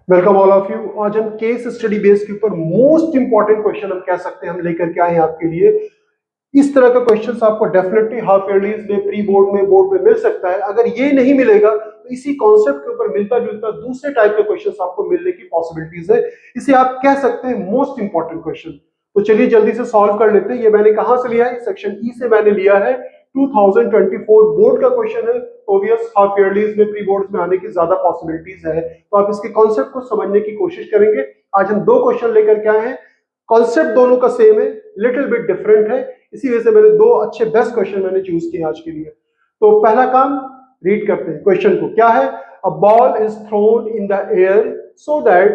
Welcome all of you. आज हम case study base के ऊपर मोस्ट इंपॉर्टेंट क्वेश्चन हम कह सकते हैं हम लेकर के आए हैं आपके लिए। इस तरह का क्वेश्चन आपको डेफिनेटली हाफ ईयरलीज में, प्री बोर्ड में, बोर्ड में मिल सकता है। अगर ये नहीं मिलेगा तो इसी कॉन्सेप्ट के ऊपर मिलता जुलता दूसरे टाइप के क्वेश्चन आपको मिलने की पॉसिबिलिटीज है। इसे आप कह सकते हैं मोस्ट इंपॉर्टेंट क्वेश्चन। तो चलिए जल्दी से सॉल्व कर लेते हैं। ये मैंने कहां से लिया है? सेक्शन ई से मैंने लिया है। 2024 बोर्ड का क्वेश्चन है। ओबियस हाफ ईयरलीज में, प्री बोर्ड्स में आने की ज्यादा पॉसिबिलिटीज है, तो आप इसके कॉन्सेप्ट को समझने की कोशिश करेंगे। आज हम दो क्वेश्चन लेकर के आए हैं। कॉन्सेप्ट दोनों का सेम है, लिटिल बिट डिफरेंट है, इसी वजह से मैंने दो अच्छे बेस्ट क्वेश्चन मैंने चूज किए आज के लिए। तो पहला काम रीड करते हैं क्वेश्चन को। क्या है? A ball is thrown in the air so that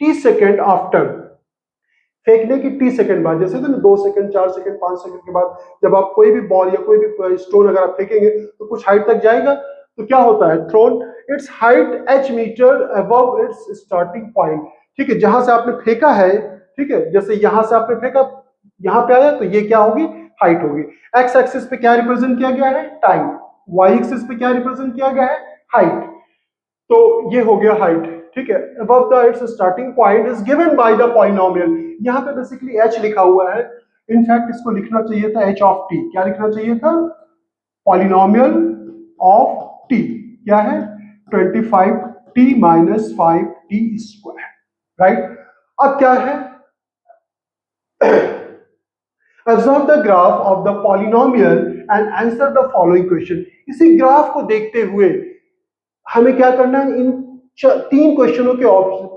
T second after, फेंकने की टी सेकंड बाद, जैसे तो 2 सेकंड, 4 सेकंड, 5 सेकंड के बाद जब आप कोई भी बॉल या कोई भी स्टोन अगर आप फेंकेंगे तो कुछ हाइट तक जाएगा। तो क्या होता है? Thrown its height h metre above its starting point. ठीक है, जहां से आपने फेंका है, ठीक है, जैसे यहां से आपने फेंका, यहां पे आया तो ये क्या होगी? हाइट होगी। एक्स एक्सिस पे क्या रिप्रेजेंट किया गया है? टाइम। वाई एक्सिस पे क्या रिप्रेजेंट किया गया है? हाइट। तो ये हो गया हाइट, ठीक है। Above the it's starting point is given by the polynomial. यहाँ पे बेसिकली h लिखा हुआ है। इनफैक्ट इसको लिखना चाहिए था h ऑफ t। क्या लिखना चाहिए था? Polynomial of t। क्या है? 25t minus 5t square, right. अब क्या है? Observe the graph of the polynomial and answer the following question। इसी ग्राफ को देखते हुए हमें क्या करना है? इन तीन क्वेश्चनों के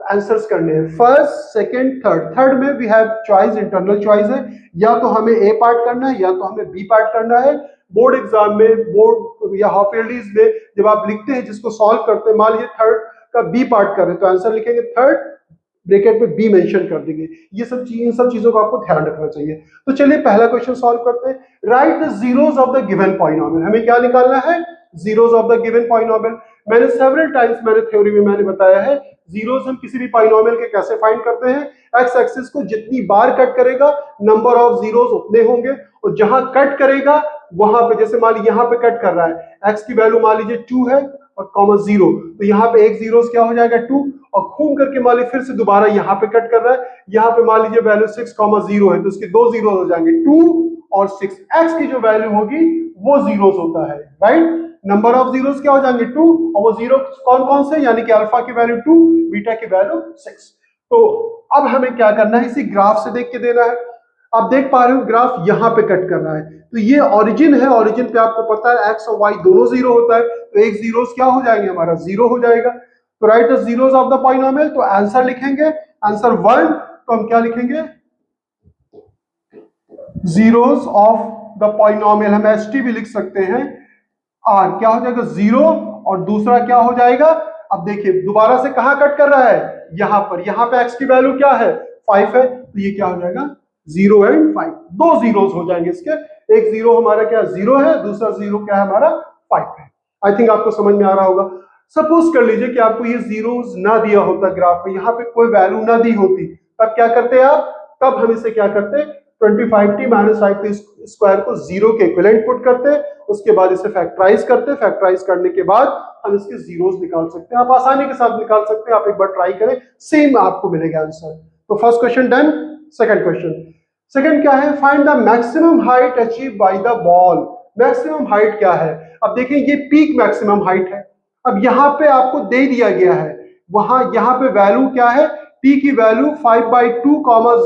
आंसर्स करने हैं। First, second, third. थर्ड में we have choice, internal choice है, या तो हमें ए पार्ट करना है या तो हमें बी पार्ट करना है। बोर्ड एग्जाम में, बोर्ड या हाफ ईयरलीज में जब आप लिखते हैं, जिसको सॉल्व करते हैं, मान लीजिए थर्ड का बी पार्ट कर रहे हैं तो आंसर लिखेंगे थर्ड, ब्रैकेट में बी मेंशन कर देंगे। ये सब चीज, इन सब चीजों को आपको ध्यान रखना चाहिए। तो चलिए पहला क्वेश्चन सॉल्व करते हैं। Right the zeros of the given polynomial. हमें क्या निकालना है? Zeros of the given polynomial. मैंने सेवरल टाइम्स मैंने थ्योरी में मैंने बताया है, जीरोस हम किसी भी पॉलिनोमियल के कैसे फाइंड करते हैं? एक्स एक्सिस को जितनी बार कट करेगा नंबर ऑफ जीरोस उतने होंगे, और जहां कट करेगा वहां पे, जैसे मान लीजिए यहां पे कट कर रहा है, एक्स की वैल्यू मान लीजिए 2 है और कॉमा 0, तो यहाँ पे एक जीरोस क्या हो जाएगा? 2। और घूम करके मान लीजिए फिर से दोबारा यहाँ पे कट कर रहा है, यहाँ पे मान लीजिए वैल्यू 6,0 है, तो इसके दो जीरो हो जाएंगे, 2 और 6। एक्स की जो वैल्यू होगी वो जीरोस होता है, राइट। नंबर ऑफ जीरोस क्या हो जाएंगे? 2, और वो जीरो कौन कौन से? यानी कि अल्फा की वैल्यू 2, बीटा की वैल्यू 6। तो अब हमें क्या करना है? इसी ग्राफ से देख के देना है। आप देख पा रहे हो ग्राफ यहाँ पे कट कर रहा है, तो ये ओरिजिन है। ओरिजिन पे आपको पता है एक्स और वाई दोनों जीरो होता है, तो एक जीरोस क्या हो जाएंगे? हमारा जीरो हो जाएगा। तो right the zeros of the polynomial, तो आंसर लिखेंगे आंसर 1, तो हम क्या लिखेंगे? जीरोस ऑफ द पॉलिनोमियल, हम एचटी भी लिख सकते हैं। आर क्या हो जाएगा? 0, और दूसरा क्या हो जाएगा? अब देखिए दोबारा से कहां कट कर रहा है? यहां पर। यहां पे एक्स की वैल्यू क्या है? 5 है, तो ये क्या हो जाएगा? 0 एंड 5, दो जीरोस हो जाएंगे इसके। एक जीरो हमारा क्या 0 है, दूसरा जीरो क्या है हमारा 5 है। आई थिंक आपको समझ में आ रहा होगा। सपोज कर लीजिए कि आपको ये जीरोस ना दिया होता ग्राफ में, यहाँ पे कोई वैल्यू ना दी होती, तब क्या करते आप? तब हम इसे क्या करते? 25t माइनस 5t स्क्वायर को 0 के इक्विवेलेंट पुट करते, उसके बाद इसे फैक्टराइज करते। फैक्टराइज करने के बाद हम इसके जीरोस निकाल सकते हैं। आप आसानी के साथ निकाल सकते हैं, आप एक बार ट्राई करें, सेम आपको मिलेगा आंसर। तो first question done. Second question, second क्या है? Find the maximum height achieve by the ball. Maximum height क्या है? अब देखें ये पीक मैक्सिमम हाइट है। अब यहां पे आपको दे दिया गया है, वहां यहां पे वैल्यू क्या है? टी की वैल्यू 5/2,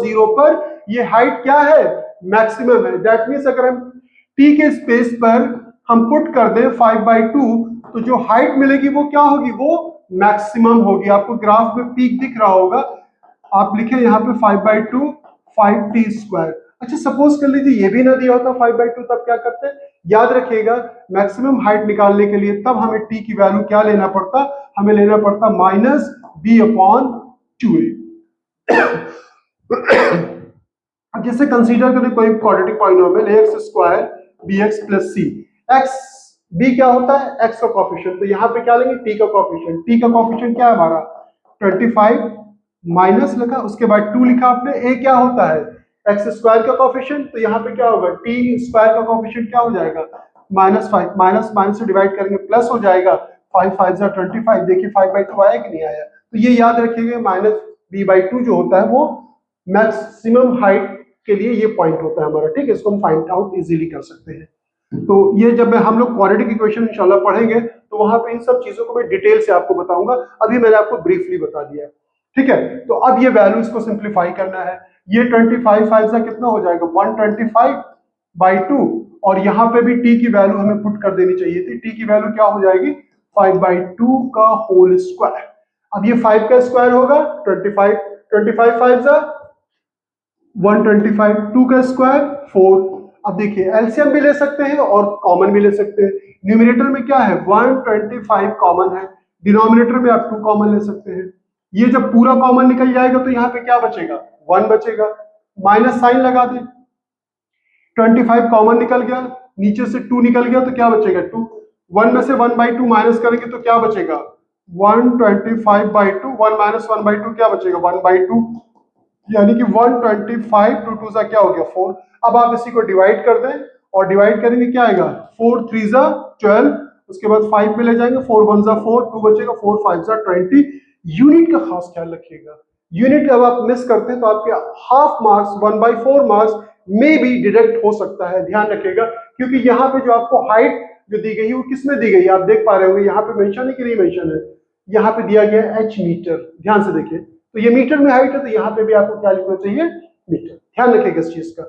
0 पर ये हाइट क्या है? मैक्सिमम है। दैट मींस अगर हम टी के स्पेस पर हम पुट कर दें 5/2, तो जो हाइट मिलेगी वो क्या होगी? वो मैक्सिमम होगी। आपको ग्राफ में पीक दिख रहा होगा, आप लिखें यहाँ पे 5/2 5t स्क्वायर। अच्छा सपोज कर लीजिए ये भी ना दिया होता 5/2, तब क्या करते हैं? याद रखिएगा मैक्सिमम हाइट निकालने के लिए तब हमें t की वैल्यू क्या लेना पड़ता? हमें लेना पड़ता -b/2a। अब जैसे कंसीडर करें कोई quadratic polynomial ax² bx + c। x b क्या होता है? x का कोएफिशिएंट, तो यहाँ पे क्या लेंगे? t का कोएफिशिएंट। t का कोएफिशिएंट क्या है हमारा? 25 माइनस लिखा, उसके बाद 2 लिखा आपने। a क्या होता है? x² का कोएफिशिएंट, तो यहाँ पे क्या होगा? t² का कोएफिशिएंट क्या हो जाएगा? -5, माइनस माइनस से डिवाइड करेंगे प्लस हो जाएगा, 5 5 जा 25, देखिए 5/2 आया कि नहीं आया। तो ये याद रखिएगा -b/2 जो होता है वो मैक्सिमम हाइट के लिए ये पॉइंट होता है हमारा, ठीक है। इसको हम फाइंड आउट इजीली कर सकते हैं। तो ये जब हम लोग क्वाड्रेटिक इक्वेशन इंशाल्लाह पढ़ेंगे तो वहां पे इन सब चीजों को मैं डिटेल से आपको बताऊंगा, अभी मैंने आपको ब्रीफली बता दिया, ठीक है। तो अब ये वैल्यूज को सिंप्लीफाई करना है। ये 25 5 से कितना हो जाएगा 125/2, और यहाँ पे भी t की वैल्यू हमें पुट कर देनी चाहिए थी। t की वैल्यू क्या हो जाएगी 5/2 का होल स्क्वायर। अब ये 5 का स्क्वायर होगा 25, 25 5 जा 125, 2 का स्क्वायर 4। अब देखिए एलसीएम भी ले सकते हैं और कॉमन भी ले सकते हैं। न्यूमरेटर में क्या है 125 कॉमन है, डिनोमिनेटर में आप 2 कॉमन ले सकते हैं। ये जब पूरा कॉमन निकल जाएगा तो यहाँ पे क्या बचेगा 1 बचेगा, माइनस साइन लगा दे। 25 कॉमन निकल गया, नीचे से 2 निकल गया तो क्या बचेगा 2। 1 में से 1/2 माइनस करेंगे तो क्या बचेगा 125/2, 1 माइनस 1/2 क्या बचेगा 1/2, यानी कि 125 टू 2 सा क्या हो गया 4। अब आप इसी को डिवाइड कर दें और डिवाइड करेंगे क्या आएगा 4 3 जा 12, उसके बाद 5 में ले जाएंगे 4 1 जा 4, 2 बचेगा 4 5 जा 20। यूनिट का खास ख्याल रखिएगा, यूनिट अब आप मिस करते हैं तो आपके हाफ मार्क्स 1/4 मार्क्स में भी डिडक्ट हो सकता है, ध्यान रखिएगा। क्योंकि यहाँ पे जो आपको हाइट जो दी गई है वो किसमें दी गई है आप देख पा रहे होंगे, यहाँ पे मेंशन है कि नहीं मेंशन है, यहाँ पे दिया गया है h मीटर, ध्यान से देखिए। तो ये मीटर में हाइट है तो यहाँ पे भी आपको क्या लिखना चाहिए मीटर, ध्यान रखिएगा इस चीज का।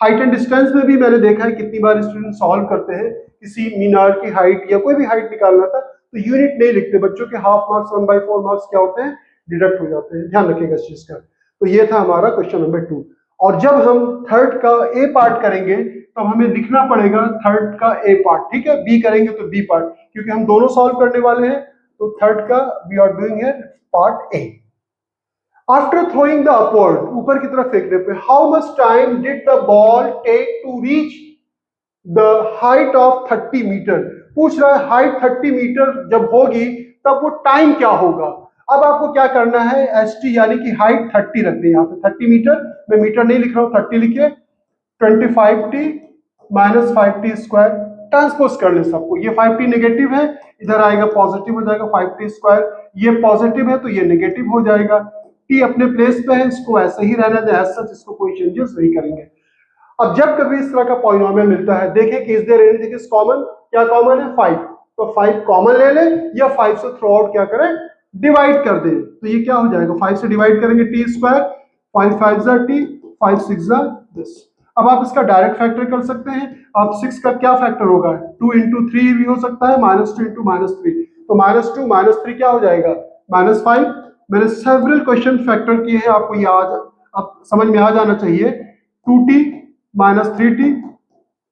हाइट एंड डिस्टेंस में भी मैंने देखा है कितनी बार स्टूडेंट सॉल्व करते हैं, किसी मीनार की हाइट या कोई भी हाइट निकालना था तो यूनिट नहीं लिखते, बच्चों के हाफ मार्क्स 1/4 मार्क्स क्या होते हैं डिडक्ट हो जाते हैं, ध्यान रखिएगा इस चीज का। तो ये था हमारा क्वेश्चन नंबर 2। और जब हम थर्ड का ए पार्ट करेंगे तो हमें लिखना पड़ेगा थर्ड का ए पार्ट, ठीक है। बी करेंगे तो बी पार्ट, क्योंकि हम दोनों सॉल्व करने वाले हैं। तो थर्ड का we are doing here part A. After throwing the upward, ऊपर की तरफ फेंकने पे, how much time did the ball take to reach the height of 30 metre. पूछ रहा है हाइट 30 मीटर जब होगी तब वो टाइम क्या होगा। अब आपको क्या करना है st यानी कि हाइट 30 रख दें, यहाँ पे 30 मीटर, मैं मीटर नहीं लिख रहा हूं 30 लिखिए। 25t minus 5t square, transpose कर ले सबको। ये 5t नेगेटिव है, इधर आएगा पॉजिटिव हो जाएगा 5t स्क्वायर, ये पॉजिटिव है तो ये नेगेटिव हो जाएगा। t अपने प्लेस पे है, इसको ऐसे ही रहने दें एज सच, इसको कोई चेंजेस नहीं करेंगे। अब जब कभी इस तरह का पॉलिनोमियल मिलता है, देखें कि is there anything is common, क्या कॉमन है 5, तो 5 कॉमन ले ले या 5 से थ्रू आउट क्या करें डिवाइड कर दे। तो ये क्या हो जाएगा 5 से डिवाइड करेंगे t स्क्वायर, 5 5 जा t, 5 6 जा दिस। अब आप इसका डायरेक्ट फैक्टर कर सकते हैं। आप 6 का क्या फैक्टर होगा 2 into 3 भी हो सकता है, -2 into -3, तो -2 -3 क्या हो जाएगा -5। मैंने सेवरल क्वेश्चन फैक्टर किए हैं, आपको याद अब समझ में आ जाना चाहिए। 2t -3t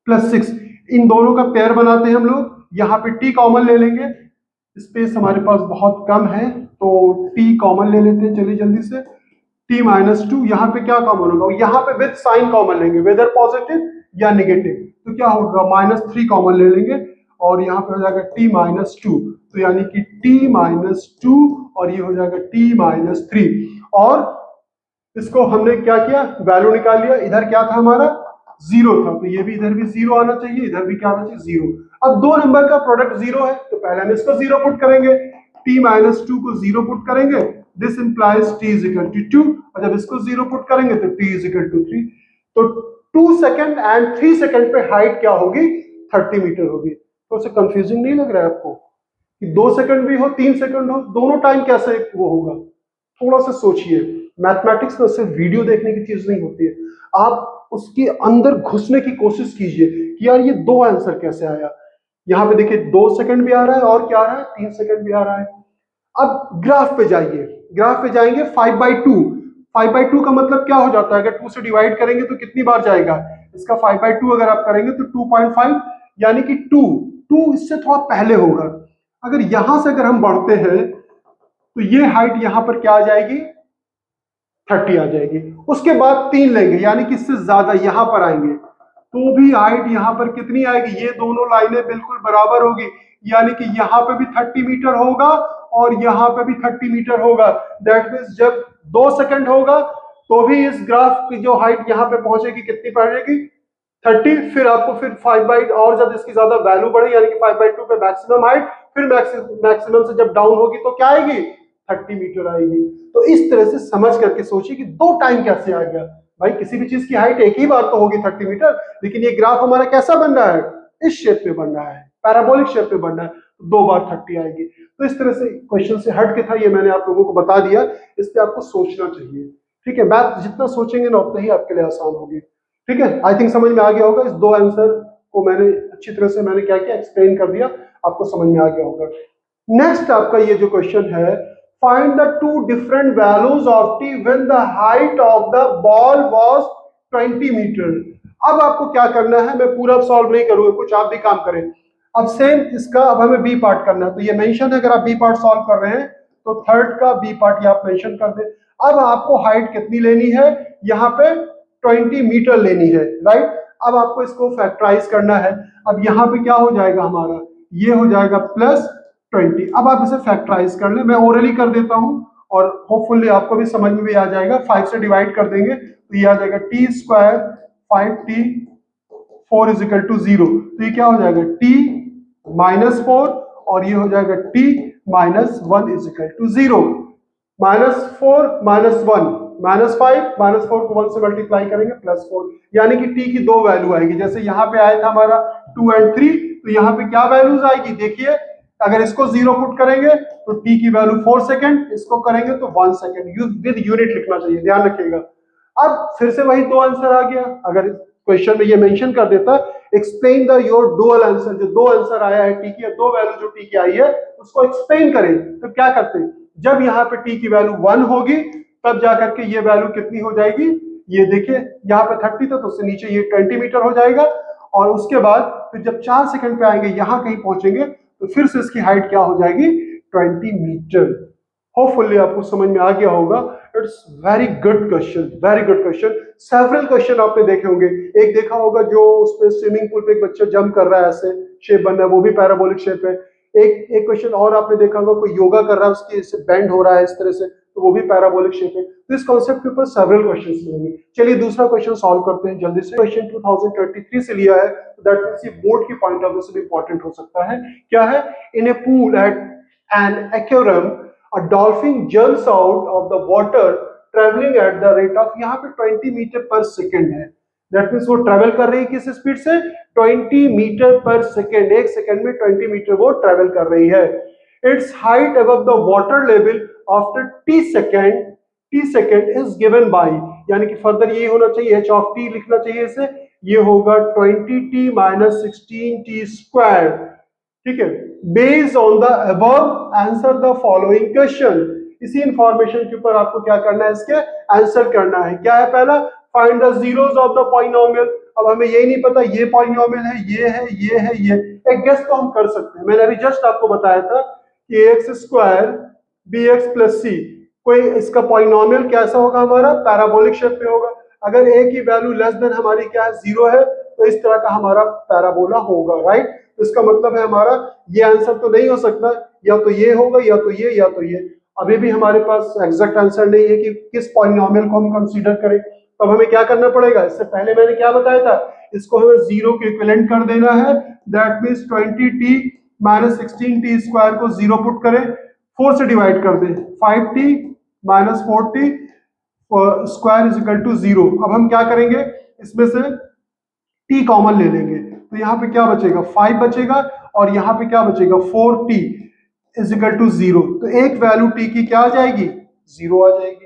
प्लस 6, इन दोनों का पेयर बनाते हैं हम लोग। यहाँ पे t कॉमन ले लेंगे, स्पेस हमारे पास बहुत कम है तो t कॉमन ले लेते हैं, चलिए जल्दी से। t -2, यहाँ पे क्या कॉमन होगा, यहाँ पे विद साइन कॉमन लेंगे, वेदर पॉजिटिव या नेगेटिव, तो क्या होगा -3 कॉमन ले लेंगे और यहाँ पे हो जाएगा t -2, तो यानी कि t -2 और ये हो जाएगा t -3। और इसको हमने क्या किया वैल्यू निकाल लिया, इधर क्या था हमारा 0 था तो ये भी इधर भी 0 आना चाहिए, इधर भी क्या आना चाहिए 0। अब दो नंबर का प्रोडक्ट 0 है तो पहले हम इसको 0 पुट करेंगे, t -2 को 0 पुट करेंगे, दिस इंप्लाइज t = 2, और जब इसको 0 पुट करेंगे तो t = 3। तो 2 सेकंड एंड 3 सेकंड पे हाइट क्या होगी 30 मीटर होगी। तो उसे कंफ्यूजिंग नहीं लग रहा है आपको कि 2 सेकंड भी हो 3 सेकंड हो, दोनों टाइम कैसे वो होगा। थोड़ा सा सोचिए, मैथमेटिक्स में सिर्फ वीडियो देखने की चीज नहीं होती है, आप उसके अंदर घुसने की कोशिश कीजिए कि यार ये दो आंसर कैसे आया। यहाँ पे देखिए 2 सेकंड भी आ रहा है और क्या आ रहा है 3 सेकंड भी आ रहा है। अब ग्राफ पे जाइए, ग्राफ पे जाएंगे 5/2, 5/2 का मतलब क्या हो जाता है, अगर 2 से डिवाइड करेंगे तो कितनी बार जाएगा इसका 5/2 अगर आप करेंगे तो 2.5, यानी कि 2 इससे थोड़ा पहले होगा। अगर यहां से अगर हम बढ़ते हैं तो ये हाइट यहां पर क्या आ जाएगी 30 आ जाएगी। उसके बाद 3 लेंगे यानी कि इससे ज्यादा यहां पर आएंगे तो भी हाइट यहां पर कितनी आएगी, ये दोनों लाइनें बिल्कुल बराबर होगी, यानी कि यहां पे भी 30 मीटर होगा और यहां पे भी 30 मीटर होगा। दैट मींस जब 2 सेकंड होगा तो भी इस ग्राफ की जो हाइट यहां पे पहुंचेगी कितनी पड़ेगी 30, फिर आपको फिर 5/, और जब इसकी ज्यादा वैल्यू बढ़े यानी कि 5/2 पे मैक्सिमम हाइट, फिर मैक्सिमम से जब डाउन होगी तो क्या आएगी, 30 मीटर आएगी। तो इस तरह से समझ करके सोचिए कि 2 टाइम कैसे आ गया। भाई किसी भी चीज की हाइट एक ही बार तो होगी 30 मीटर, लेकिन ये ग्राफ हमारा कैसा बन रहा है, इस शेप में बन रहा है, पैराबोलिक शेप में बन रहा है, तो 2 बार 30 आएगी। तो इस तरह से क्वेश्चन से हट के था, ये मैंने आप लोगों को बता दिया, इस पे आपको सोचना चाहिए। ठीक है, मैथ जितना सोचेंगे ना उतना ही आपके लिए आसान होगी। ठीक है, आई थिंक समझ में आ गया होगा। इस 2 आंसर को मैंने अच्छी तरह से मैंने क्या किया, एक्सप्लेन कर दिया, आपको समझ में आ गया होगा। नेक्स्ट आपका ये जो क्वेश्चन है, find the 2 different values of T when the height of the ball was 20 metre. अब आपको क्या करना है, मैं पूरा सॉल्व नहीं करूंगा, कुछ आप भी काम करें। अब सेम इसका अब हमें बी पार्ट करना है, तो ये मेंशन है, अगर आप बी पार्ट सॉल्व कर रहे हैं तो थर्ड का बी पार्ट ये आप मेंशन कर दें। अब आपको हाइट कितनी लेनी है, यहाँ पे 20 मीटर लेनी है, राइट। अब आपको इसको फैक्टराइज करना है। अब यहाँ पे क्या हो जाएगा हमारा, ये हो जाएगा +20। अब आप इसे फैक्टराइज कर ले, मैं ओरली कर देता हूं और होपफुली आपको भी समझ में भी आ जाएगा। 5 से डिवाइड कर देंगे तो ये आ जाएगा t² 5t 4 = 0। तो ये क्या हो जाएगा, t -4 और ये हो जाएगा t -1 = 0। -4 -1 -5 -4 को 1 से मल्टीप्लाई करेंगे +4, यानी कि t की 2 वैल्यू आएगी। जैसे यहाँ पे आया था हमारा 2 और 3, तो यहाँ पे क्या वैल्यूज आएगी, देखिए अगर इसको 0 पुट करेंगे तो t की वैल्यू 4 सेकंड, इसको करेंगे तो 1 सेकंड। विद यूनिट लिखना चाहिए, ध्यान रखिएगा। अब फिर से वही 2 आंसर आ गया। अगर क्वेश्चन में ये मेंशन कर देता, explain the your dual answer, जो 2 आंसर आया है टी की, 2 वैल्यू जो टी की आई है उसको एक्सप्लेन करें। तो क्या करते हैं, जब यहाँ पे टी की वैल्यू 1 होगी तब जाकर के ये वैल्यू कितनी हो जाएगी, ये देखिए यहाँ पे 30 था तो उससे नीचे ये 20 मीटर हो जाएगा। और उसके बाद फिर जब 4 सेकंड पे आएंगे, यहाँ कहीं पहुंचेंगे तो फिर से इसकी हाइट क्या हो जाएगी, 20 मीटर। होपफुली आपको समझ में आ गया होगा। It's very good question, very good question. Several question आपने देखे होंगे, एक देखा होगा जो उस पे स्विमिंग पूल पे एक बच्चा जंप कर रहा है, ऐसे शेप बन रहा है, वो भी पैराबोलिक शेप है। एक क्वेश्चन और आपने देखा होगा, कोई योगा कर रहा है, उसकी इससे बेंड हो रहा है इस तरह से, तो वो भी पैराबोलिक शेप है। तो इस कॉन्सेप्ट के ऊपर सेवरल क्वेश्चंस मिलेंगे। चलिए दूसरा क्वेश्चन सॉल्व करते हैं जल्दी से। क्वेश्चन 2023 से लिया है, दैट मींस ये बोर्ड की पॉइंट ऑफ व्यू से भी इंपॉर्टेंट हो सकता है। क्या है, in a pool at an aquarium a dolphin jumps out of the water traveling at the rate of, यहाँ पे 20 मीटर पर सेकेंड है। दैट मींस वो ट्रेवल कर रही है किस स्पीड से, 20 मीटर पर सेकेंड। एक सेकेंड में 20 मीटर वो ट्रेवल कर रही है। It's height above the water level after t second is given by, यानी कि फर्दर ये होना चाहिए h of t लिखना चाहिए इसे, ये होगा 20t - 16t²। ठीक है, based on the above answer the following question. इसी इंफॉर्मेशन के ऊपर आपको क्या करना है, इसके आंसर करना है। क्या है पहला, find the zeros of the polynomial. अब हमें यही नहीं पता ये पॉलिनोमियल है, ये है, ये है, ये। एक गेस तो हम कर सकते हैं, मैंने अभी जस्ट आपको बताया था कि ax² bx + c, कोई इसका पॉलिनोमियल कैसा होगा, हमारा पैराबोलिक शेप में होगा। अगर a की वैल्यू लेस देन हमारी क्या है, 0 है, तो इस तरह का हमारा पैराबोला होगा, राइट। तो इसका मतलब है हमारा ये आंसर तो नहीं हो सकता, या तो ये होगा, या तो ये, या तो ये। अभी भी हमारे पास एग्जैक्ट आंसर नहीं है कि किस पॉलिनोमियल को हम कंसीडर करें। तो हमें क्या करना पड़ेगा, इससे पहले मैंने क्या बताया था, इसको हमें 0 के इक्विवेलेंट कर देना है। दैट मींस 20t - 16t² को 0 पुट करें, 4 से डिवाइड कर दें, 5t - 4t² = 0। अब हम क्या करेंगे, इसमें से t कॉमन ले लेंगे, तो यहाँ पे क्या बचेगा, 5 बचेगा, और यहाँ पे क्या बचेगा, 4t = 0। तो एक वैल्यू t की क्या आ जाएगी, 0 आ जाएगी।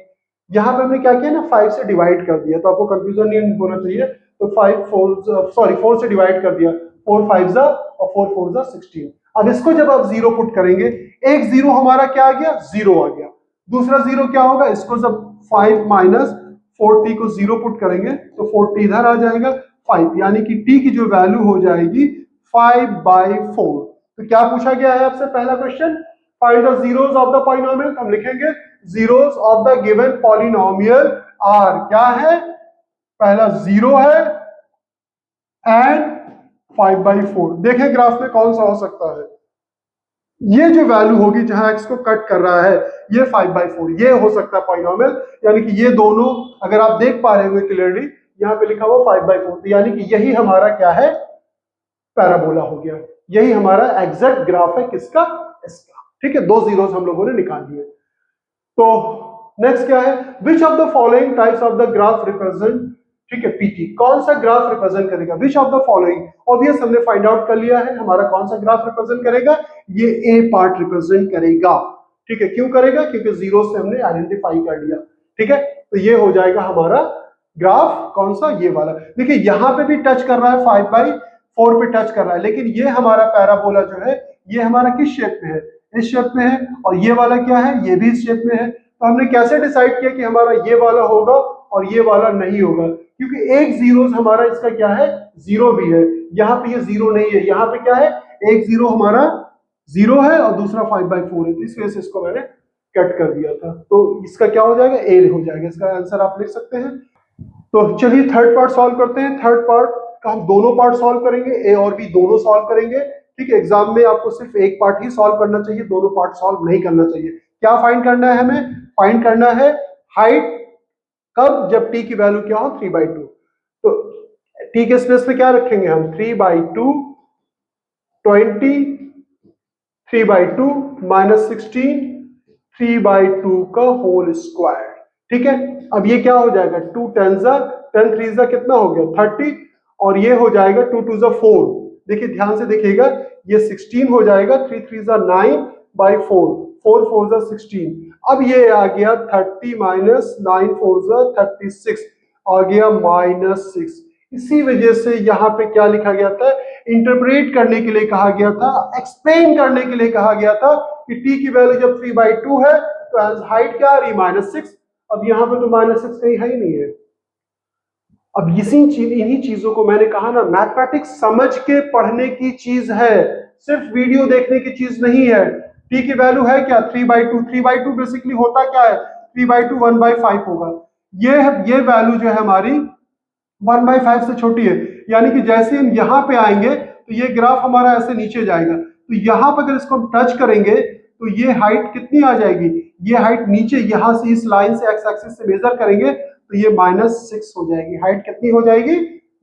यहाँ पे हमने क्या किया ना, 5 से डिवाइड कर दिया, तो आपको कंफ्यूजन नहीं होना चाहिए। तो 4 से डिवाइड कर दिया, 4 5 और 4 4 16। अब इसको जब आप 0 पुट करेंगे, एक 0 हमारा क्या आ गया, 0 आ गया। दूसरा 0 क्या होगा, इसको जब 5 - 4t को 0 पुट करेंगे तो 4t इधर आ जाएगा, 5, यानी कि t की जो वैल्यू हो जाएगी 5/4। तो क्या पूछा गया है आपसे, पहला question, find the zeros of the polynomial. हम लिखेंगे zeros of the given polynomial are, क्या है, पहला 0 है एंड 5/4। देखें ग्राफ में कौन सा हो सकता है, ये जो वैल्यू होगी जहां x को कट कर रहा है, ये 5/4, ये हो सकता है पॉलिनोमियल। यानी कि ये दोनों, अगर आप देख पा रहे हो क्लियरली, यहाँ पे लिखा हुआ 5/4, यानी कि यही हमारा क्या है, पैराबोला हो गया। यही हमारा एग्जैक्ट ग्राफ है किसका, इसका। ठीक है, 2 जीरोस हम लोगों ने निकाल दिए। तो नेक्स्ट क्या है, which of the following types of the graph represent, ठीक है, पीटी, कौन सा ग्राफ रिप्रेजेंट करेगा, which of the following, obvious हमने फाइंड आउट कर लिया है हमारा कौन सा ग्राफ रिप्रेजेंट करेगा, ये ए पार्ट रिप्रेजेंट करेगा। ठीक है, क्यों करेगा, क्योंकि जीरो से हमने आइडेंटिफाई कर लिया। ठीक है, तो ये हो जाएगा हमारा ग्राफ कौन सा, ये वाला। देखिए यहां पे भी टच कर रहा है, 5/4 पे टच कर रहा है, लेकिन ये हमारा पैराबोला जो है ये हमारा किस शेप में है, इस शेप में है, और ये वाला क्या है, ये भी इस शेप में है। तो हमने कैसे डिसाइड किया कि हमारा ये वाला होगा और ये वाला नहीं होगा, क्योंकि एक जीरो हमारा इसका क्या है, जीरो भी है, यहाँ पे ये जीरो नहीं है, यहाँ पे क्या है, एक जीरो हमारा जीरो है और दूसरा 5/4 है, तो इस वजह से इसको मैंने कट कर दिया था। तो इसका क्या हो जाएगा, ए हो जाएगा, इसका आंसर आप लिख सकते हैं। तो चलिए थर्ड पार्ट सॉल्व करते हैं। थर्ड पार्ट का हम दोनों पार्ट सॉल्व करेंगे, ए और बी दोनों सॉल्व करेंगे। ठीक है, एग्जाम में आपको सिर्फ एक पार्ट ही सॉल्व करना चाहिए, दोनों पार्ट सॉल्व नहीं करना चाहिए। क्या फाइंड करना है हमें, फाइंड करना है हाइट कब, जब टी की वैल्यू क्या हो, 3/2। तो टी के स्पेस पे क्या रखेंगे हम, 3/2, 20, 3/2 -16, 3/2 का होल स्क्वायर। ठीक है, अब ये क्या हो जाएगा, 2 10 10 3 कितना हो गया, 30, और ये हो जाएगा 2 2 4। देखिए ध्यान से देखिएगा, ये 16 हो जाएगा, 3 3 9/4, 4 4 16। अब ये आ गया 30 -9 4 36, आ गया -6। इसी वजह से यहाँ पे क्या लिखा गया था, इंटरप्रेट करने के लिए कहा गया था, एक्सप्लेन करने के लिए कहा गया था कि टी की वैल्यू जब 3/2 है तो हाइट क्या आ रही, -6। अब यहाँ पे तो -6 कहीं है ही नहीं है। अब इन्हीं चीजों को मैंने कहा ना, मैथमेटिक्स समझ के पढ़ने की चीज है, सिर्फ वीडियो देखने की चीज नहीं है। टी की वैल्यू है क्या, 3/2, 3/2 बेसिकली होता क्या है, 3/2 1/5 होगा। ये वैल्यू जो है हमारी 1/5 से छोटी है, यानी कि जैसे हम यहाँ पे आएंगे तो ये ग्राफ हमारा ऐसे नीचे जाएगा, तो यहाँ पर अगर इसको हम टच करेंगे तो ये हाइट कितनी आ जाएगी, ये हाइट नीचे यहां से इस लाइन से एक्स एक्सिस से मेजर करेंगे तो ये -6 हो जाएगी, हाइट कितनी हो जाएगी,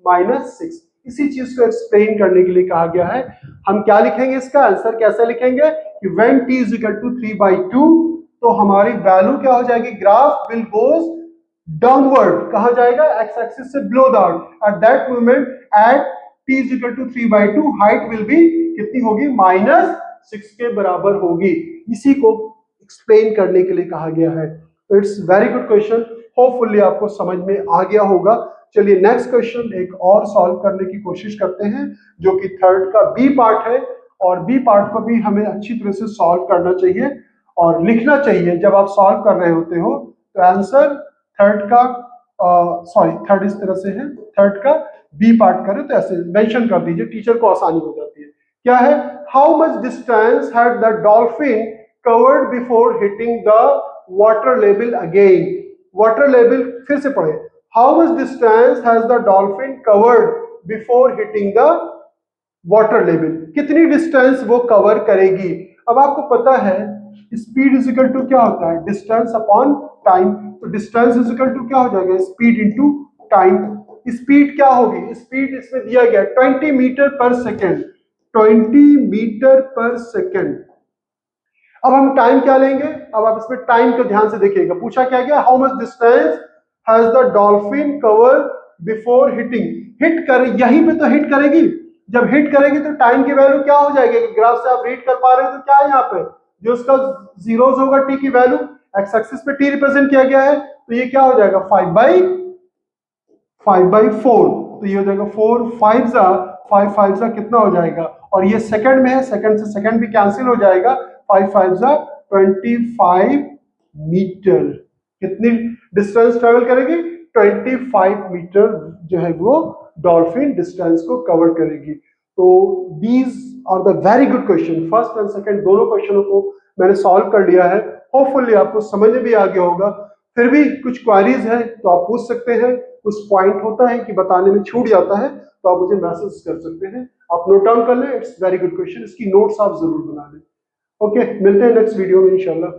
-6। इसी चीज को एक्सप्लेन करने के लिए कहा गया है। हम क्या लिखेंगे, इसका आंसर कैसे लिखेंगे कि व्हेन t = 3/2 तो हमारी वैल्यू क्या हो जाएगी, ग्राफ विल गोज डाउनवर्ड, कहा जाएगा एक्स एक्सिस से below the earth. At that moment at t = 3/2 height will be कितनी होगी, -6 के बराबर होगी। इसी को एक्सप्लेन करने के लिए कहा गया है। तो it's very good question, hopefully आपको समझ में आ गया होगा। चलिए नेक्स्ट क्वेश्चन एक और सॉल्व करने की कोशिश करते हैं, जो कि थर्ड का बी पार्ट है, और बी पार्ट को भी हमें अच्छी तरह से सॉल्व करना चाहिए और लिखना चाहिए। जब आप सॉल्व कर रहे होते हो तो आंसर थर्ड का थर्ड इस तरह से है, थर्ड का बी पार्ट करें तो ऐसे मेंशन कर दीजिए, टीचर को आसानी हो जाती है। क्या है, how much distance had the dolphin covered before hitting the water level again. Water level फिर से पढ़े, how much distance has the dolphin covered before hitting the water level, कितनी डिस्टेंस वो कवर करेगी। अब आपको पता है स्पीड इज इक्वल टू क्या होता है, डिस्टेंस अपॉन टाइम। तो डिस्टेंस इज इक्वल टू क्या हो जाएगा, स्पीड इनटू टाइम। स्पीड क्या होगी, स्पीड इसमें दिया गया 20 मीटर पर सेकेंड, 20 मीटर पर सेकेंड। अब हम टाइम क्या लेंगे, अब आप इसमें टाइम को ध्यान से देखिएगा, पूछा क्या गया, how much distance has the dolphin cover before hitting. Hit कर, यहीं पे तो हिट करेगी, जब हिट करेगी तो टाइम की वैल्यू क्या हो जाएगी, ग्राफ से आप रीड कर पा रहे हैं तो क्या है यहाँ पे, जो उसका जीरोस होगा टी की वैल्यू, एक्स एक्सिस पे टी रिप्रेजेंट किया गया है, तो ये क्या हो जाएगा 5/4। तो ये हो जाएगा 4 5 5 कितना हो जाएगा, और ये सेकंड में है, सेकंड से सेकंड भी कैंसिल हो जाएगा, 5 5 25 मीटर। कितनी डिस्टेंस ट्रेवल करेगी, 25 मीटर जो है वो डॉल्फिन डिस्टेंस को कवर करेगी। तो these are the very good question, first and second दोनों क्वेश्चनों को मैंने सॉल्व कर लिया है, होपफुली आपको समझ में भी आ गया होगा। फिर भी कुछ क्वेरीज है तो आप पूछ सकते हैं, कुछ पॉइंट होता है कि बताने में छूट जाता है तो आप मुझे मैसेज कर सकते हैं, आप नोट डाउन कर लें, इट्स वेरी गुड क्वेश्चन, इसकी नोट्स आप जरूर बना लें। ओके, मिलते हैं नेक्स्ट वीडियो में इंशाल्लाह।